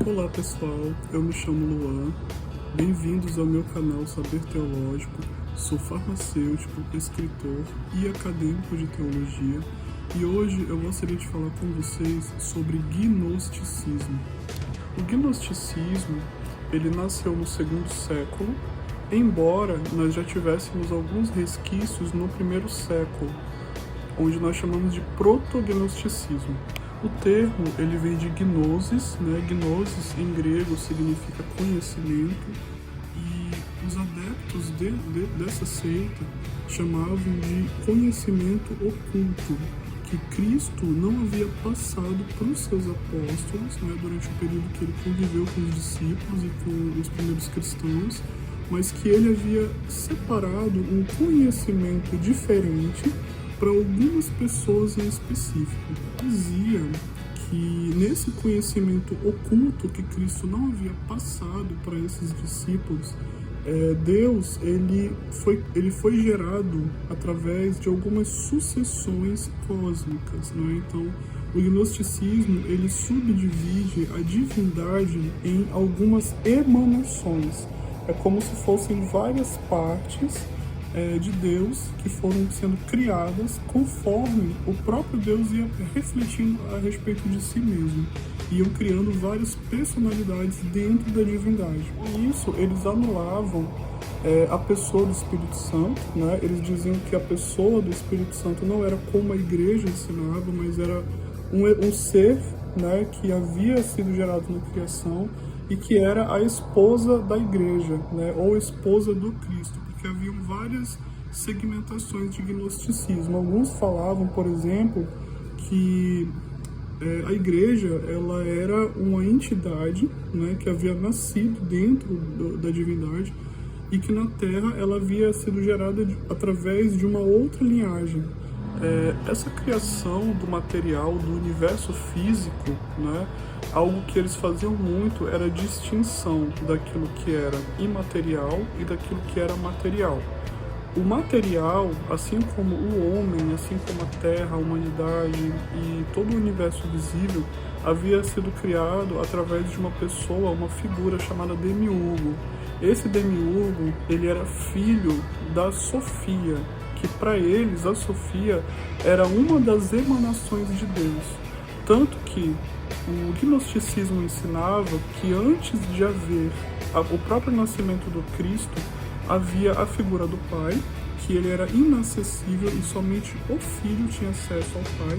Olá pessoal, eu me chamo Luan, bem-vindos ao meu canal Saber Teológico. Sou farmacêutico, escritor e acadêmico de teologia e hoje eu gostaria de falar com vocês sobre gnosticismo. O gnosticismo, ele nasceu no segundo século, embora nós já tivéssemos alguns resquícios no primeiro século, onde nós chamamos de protognosticismo. O termo ele vem de gnosis, né? Gnosis em grego significa conhecimento, e os adeptos dessa seita chamavam de conhecimento oculto, que Cristo não havia passado para os seus apóstolos, né, durante o período que ele conviveu com os discípulos e com os primeiros cristãos, mas que ele havia separado um conhecimento diferente para algumas pessoas em específico. Dizia que nesse conhecimento oculto que Cristo não havia passado para esses discípulos, Deus ele foi gerado através de algumas sucessões cósmicas, né? Então, o gnosticismo ele subdivide a divindade em algumas emanações. É como se fossem várias partes de Deus que foram sendo criadas conforme o próprio Deus ia refletindo a respeito de si mesmo. Iam criando várias personalidades dentro da divindade. Com isso, eles anulavam a pessoa do Espírito Santo, né? Eles diziam que a pessoa do Espírito Santo não era como a igreja ensinava, mas era um ser, né, que havia sido gerado na criação e que era a esposa da igreja, né, ou esposa do Cristo. Que haviam várias segmentações de gnosticismo. Alguns falavam, por exemplo, que a igreja ela era uma entidade, né, que havia nascido dentro da divindade e que na Terra ela havia sido gerada através de uma outra linhagem. Essa criação do material, do universo físico, né, algo que eles faziam muito era a distinção daquilo que era imaterial e daquilo que era material. O material, assim como o homem, assim como a Terra, a humanidade e todo o universo visível, havia sido criado através de uma pessoa, uma figura chamada Demiurgo. Esse Demiurgo, ele era filho da Sofia, que para eles a Sofia era uma das emanações de Deus. Tanto que o gnosticismo ensinava que antes de haver o próprio nascimento do Cristo, havia a figura do Pai, que ele era inacessível e somente o Filho tinha acesso ao Pai,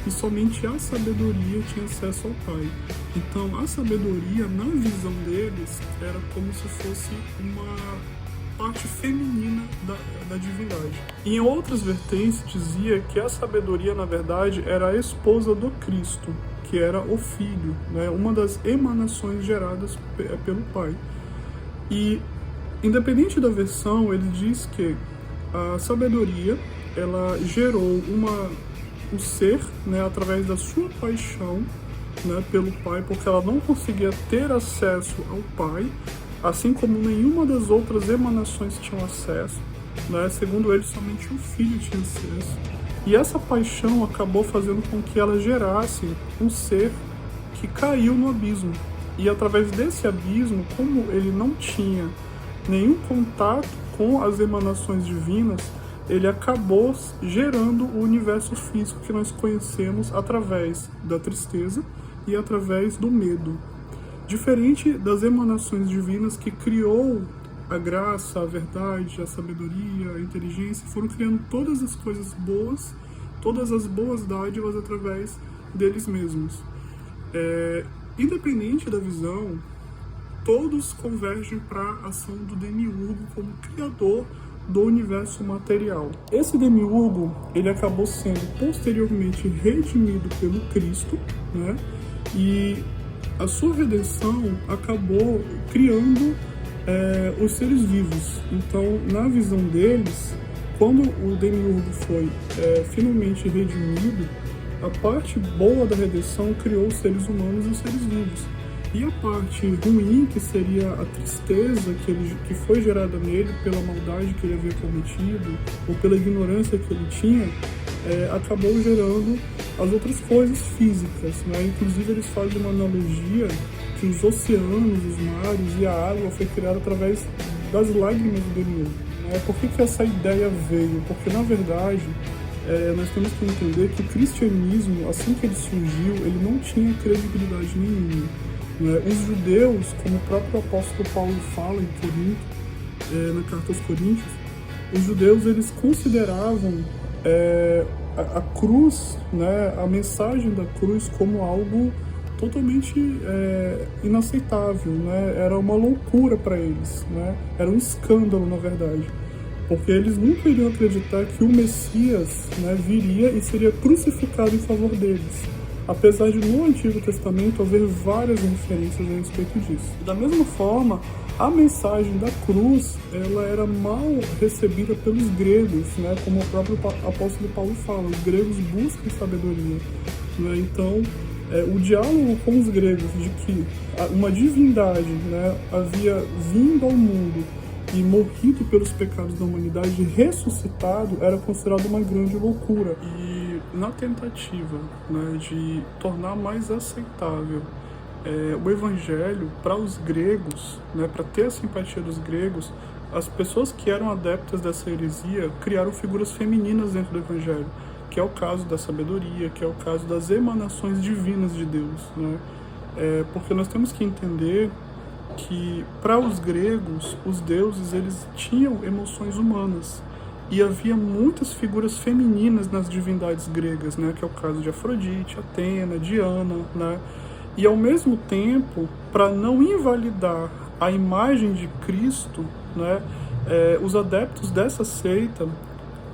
e somente a sabedoria tinha acesso ao Pai. Então, a sabedoria, na visão deles, era como se fosse uma parte feminina da divindade. Em outras vertentes dizia que a sabedoria, na verdade, era a esposa do Cristo, que era o Filho, né? Uma das emanações geradas pelo Pai. E, independente da versão, ele diz que a sabedoria, ela gerou um ser, né, através da sua paixão, né, pelo Pai, porque ela não conseguia ter acesso ao Pai, assim como nenhuma das outras emanações tinham acesso, né? Segundo ele, somente o Filho tinha acesso. E essa paixão acabou fazendo com que ela gerasse um ser que caiu no abismo. E através desse abismo, como ele não tinha nenhum contato com as emanações divinas, ele acabou gerando o universo físico que nós conhecemos através da tristeza e através do medo. Diferente das emanações divinas que criou a graça, a verdade, a sabedoria, a inteligência, foram criando todas as coisas boas, todas as boas dádivas através deles mesmos. Independente da visão, todos convergem para a ação do Demiurgo como criador do universo material. Esse Demiurgo, ele acabou sendo posteriormente redimido pelo Cristo, né? E a sua redenção acabou criando os seres vivos. Então, na visão deles, quando o Demiurgo foi finalmente redimido, a parte boa da redenção criou os seres humanos e os seres vivos. E a parte ruim, que seria a tristeza que foi gerada nele pela maldade que ele havia cometido, ou pela ignorância que ele tinha, acabou gerando as outras coisas físicas, né? Inclusive eles fazem uma analogia que os oceanos, os mares e a água foi criada através das lágrimas dele mesmo. Por que essa ideia veio? Porque, na verdade, nós temos que entender que o cristianismo, assim que ele surgiu, ele não tinha credibilidade nenhuma. Os judeus, como o próprio apóstolo Paulo fala em Corinto, na carta aos Coríntios, os judeus eles consideravam a cruz, a mensagem da cruz como algo totalmente inaceitável, Era uma loucura para eles, Era um escândalo, na verdade, porque eles nunca iriam acreditar que o Messias, viria e seria crucificado em favor deles, apesar de no Antigo Testamento haver várias referências a respeito disso. Da mesma forma, a mensagem da cruz ela era mal recebida pelos gregos, como o próprio apóstolo Paulo fala, os gregos buscam sabedoria. Então, o diálogo com os gregos de que uma divindade havia vindo ao mundo e morrido pelos pecados da humanidade e ressuscitado era considerado uma grande loucura. E na tentativa de tornar mais aceitável o evangelho para os gregos, para ter a simpatia dos gregos, as pessoas que eram adeptas dessa heresia criaram figuras femininas dentro do evangelho, que é o caso da sabedoria, que é o caso das emanações divinas de Deus, porque nós temos que entender que para os gregos, os deuses eles tinham emoções humanas e havia muitas figuras femininas nas divindades gregas, que é o caso de Afrodite, Atena, Diana, E ao mesmo tempo, para não invalidar a imagem de Cristo, os adeptos dessa seita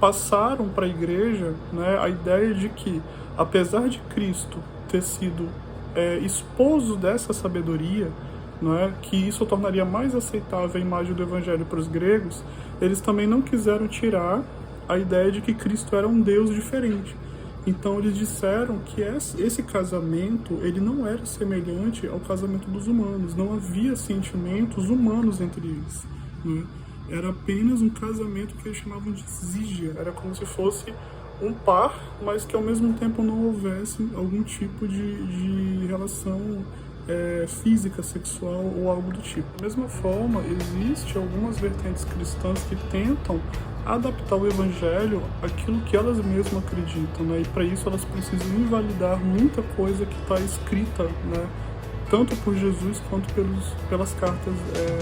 passaram para a igreja a ideia de que, apesar de Cristo ter sido esposo dessa sabedoria, que isso tornaria mais aceitável a imagem do evangelho para os gregos, eles também não quiseram tirar a ideia de que Cristo era um Deus diferente. Então eles disseram que esse casamento ele não era semelhante ao casamento dos humanos, não havia sentimentos humanos entre eles. Era apenas um casamento que eles chamavam de zīgia, era como se fosse um par, mas que ao mesmo tempo não houvesse algum tipo de relação física, sexual ou algo do tipo. Da mesma forma, existem algumas vertentes cristãs que tentam adaptar o evangelho àquilo que elas mesmas acreditam, e para isso elas precisam invalidar muita coisa que está escrita, tanto por Jesus quanto pelas cartas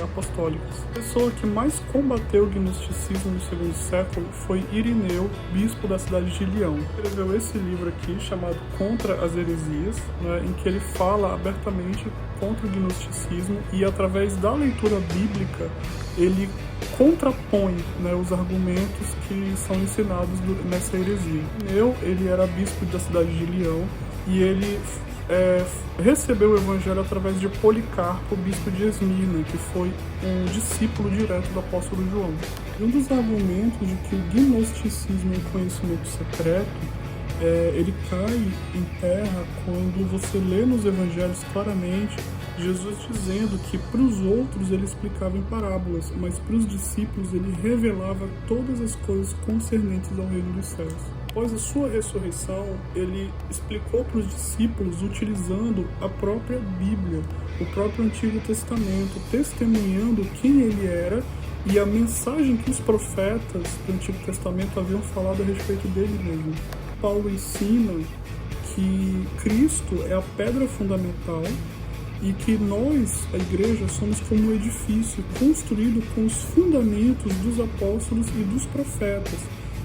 apostólicas. A pessoa que mais combateu o gnosticismo no segundo século foi Irineu, bispo da cidade de Leão. Ele escreveu esse livro aqui, chamado Contra as Heresias, em que ele fala abertamente contra o gnosticismo e, através da leitura bíblica, ele contrapõe os argumentos que são ensinados nessa heresia. Irineu, ele era bispo da cidade de Leão e ele recebeu o evangelho através de Policarpo, bispo de Esmirna, que foi um discípulo direto do apóstolo João. Um dos argumentos de que o gnosticismo é um conhecimento secreto, ele cai em terra quando você lê nos evangelhos claramente Jesus dizendo que para os outros ele explicava em parábolas, mas para os discípulos ele revelava todas as coisas concernentes ao reino dos céus. Após a sua ressurreição, ele explicou para os discípulos utilizando a própria Bíblia, o próprio Antigo Testamento, testemunhando quem ele era e a mensagem que os profetas do Antigo Testamento haviam falado a respeito dele mesmo. Paulo ensina que Cristo é a pedra fundamental e que nós, a igreja, somos como um edifício construído com os fundamentos dos apóstolos e dos profetas,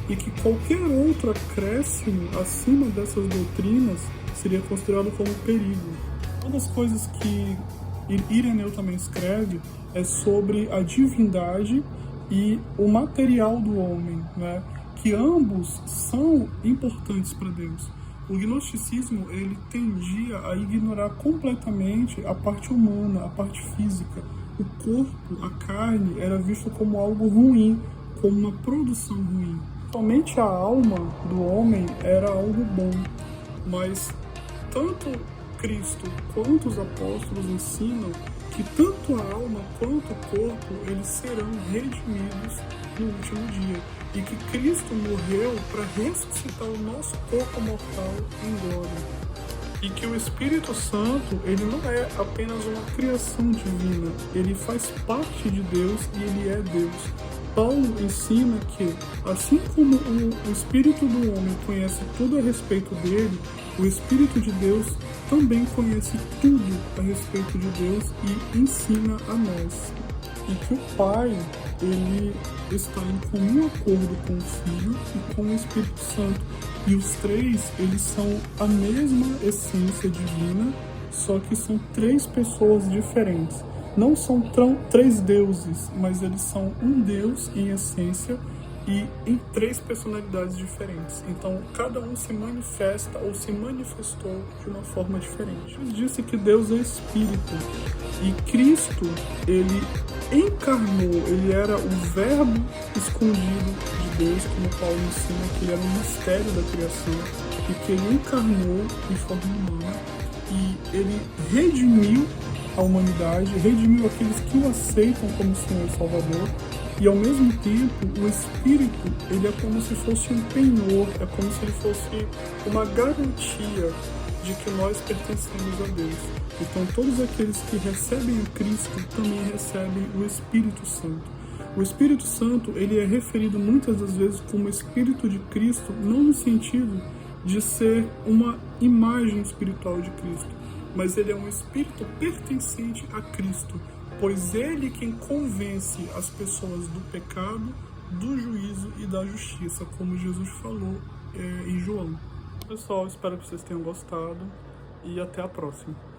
e que qualquer outro acréscimo acima dessas doutrinas seria considerado como perigo. Uma das coisas que Irineu também escreve é sobre a divindade e o material do homem, que ambos são importantes para Deus. O gnosticismo ele tendia a ignorar completamente a parte humana, a parte física. O corpo, a carne, era visto como algo ruim, como uma produção ruim. Somente a alma do homem era algo bom, mas tanto Cristo quanto os apóstolos ensinam que tanto a alma quanto o corpo eles serão redimidos no último dia, e que Cristo morreu para ressuscitar o nosso corpo mortal em glória. e que o Espírito Santo, ele não é apenas uma criação divina, ele faz parte de Deus e ele é Deus. Paulo ensina que, assim como o Espírito do homem conhece tudo a respeito dele, o Espírito de Deus também conhece tudo a respeito de Deus e ensina a nós. E que o Pai, ele está em comum acordo com o Filho e com o Espírito Santo. E os três, eles são a mesma essência divina, só que são três pessoas diferentes. Não são três deuses, mas eles são um Deus em essência e em três personalidades diferentes. Então, cada um se manifesta ou se manifestou de uma forma diferente. Jesus disse que Deus é Espírito e Cristo, ele encarnou, ele era o verbo escondido de Deus, como Paulo ensina, que ele era um mistério da criação e que ele encarnou em forma humana e ele redimiu a humanidade, redimiu aqueles que o aceitam como Senhor e Salvador. E ao mesmo tempo, o Espírito, ele é como se fosse um penhor, é como se ele fosse uma garantia de que nós pertencemos a Deus. Então todos aqueles que recebem a Cristo também recebem o Espírito Santo. O Espírito Santo, ele é referido muitas das vezes como Espírito de Cristo, não no sentido de ser uma imagem espiritual de Cristo, mas ele é um Espírito pertencente a Cristo, pois ele quem convence as pessoas do pecado, do juízo e da justiça, como Jesus falou em João. Pessoal, espero que vocês tenham gostado e até a próxima.